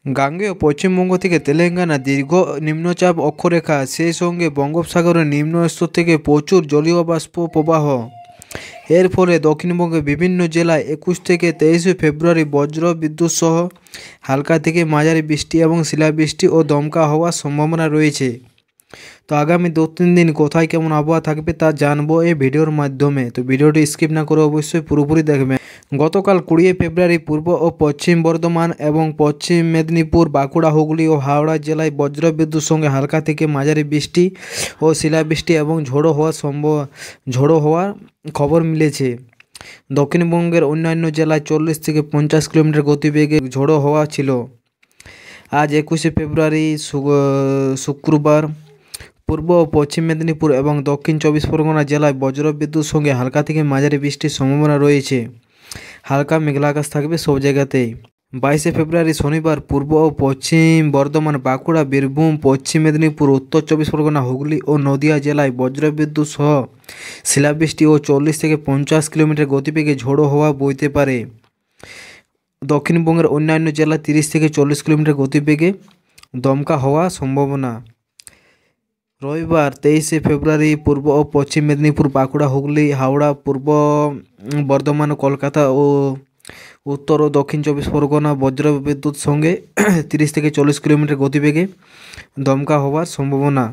গাঙ্গেয় পশ্চিমবঙ্গ থেকে তেলেঙ্গানা দীর্ঘ নিম্নচাপ অক্ষরেখা, সেই সঙ্গে বঙ্গোপসাগরের নিম্ন স্তর থেকে প্রচুর জলীয় বাষ্প প্রবাহ। এর ফলে দক্ষিণবঙ্গের বিভিন্ন জেলায় 21 থেকে 23 ফেব্রুয়ারি বজ্র বিদ্যুৎ সহ হালকা থেকে মাঝারি বৃষ্টি এবং শিলাবৃষ্টি ও দমকা হওয়ার সম্ভাবনা রয়েছে। তো আগামী 2-3 দিন কোথায় কেমন আবহাওয়া থাকবে তা জানবো এই ভিডিওর মাধ্যমে। তো ভিডিওটি স্কিপ না করে অবশ্যই পুরোপুরি দেখবেন। গতকাল 20 ফেব্রুয়ারি পূর্ব ও পশ্চিম বর্ধমান এবং পশ্চিম মেদিনীপুর, বাঁকুড়া, হুগলি ও হাওড়া জেলায় বজ্রবিদ্যুৎ সঙ্গে হালকা থেকে মাঝারি বৃষ্টি ও শিলাবৃষ্টি এবং ঝোড়ো হওয়ার খবর মিলেছে। দক্ষিণবঙ্গের অন্যান্য জেলায় 40 থেকে 50 কিলোমিটার গতিবেগে ঝোড়ো হওয়া ছিল। আজ 21 ফেব্রুয়ারি শুক্রবার পূর্ব ও পশ্চিম মেদিনীপুর এবং দক্ষিণ 24 পরগনা জেলায় বজ্রবিদ্যুৎ সঙ্গে হালকা থেকে মাঝারি বৃষ্টির সম্ভাবনা রয়েছে। হালকা মেঘলা আকাশ থাকবে সব জায়গাতেই। 22 ফেব্রুয়ারি শনিবার পূর্ব ও পশ্চিম বর্ধমান, বাঁকুড়া, বীরভূম, পশ্চিম মেদিনীপুর, উত্তর 24 পরগনা, হুগলি ও নদিয়া জেলায় বজ্রবিদ্যুৎ সহ শিলাবৃষ্টি ও 40 থেকে 50 কিলোমিটার গতিবেগে ঝোড়ো হাওয়া বইতে পারে। দক্ষিণবঙ্গের অন্যান্য জেলায় 30 থেকে 40 কিলোমিটার গতিবেগে দমকা হওয়ার সম্ভাবনা। রবিবার 23 ফেব্রুয়ারি পূর্ব ও পশ্চিম মেদিনীপুর, বাঁকুড়া, হুগলি, হাওড়া, পূর্ব বর্ধমান, কলকাতা ও উত্তর ও দক্ষিণ 24 পরগনা বজ্রবিদ্যুৎ সঙ্গে 30 থেকে 40 কিলোমিটার গতিবেগে দমকা হওয়ার সম্ভাবনা।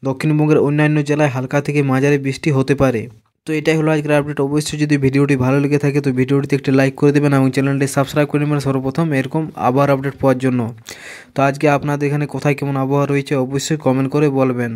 দক্ষিণবঙ্গের অন্যান্য জেলায় হালকা থেকে মাঝারি বৃষ্টি হতে পারে। তো এটাই হলো আজকের আপডেট। অবশ্যই যদি ভিডিওটি ভালো লেগে থাকে তো ভিডিওটিতে একটি লাইক করে দেবেন এবং চ্যানেলটি সাবস্ক্রাইব করে নেবেন সর্বপ্রথম এরকম আবার আপডেট পাওয়ার জন্য। তো আজকে আপনাদের এখানে কোথায় কেমন আবহাওয়া রয়েছে অবশ্যই কমেন্ট করে বলবেন।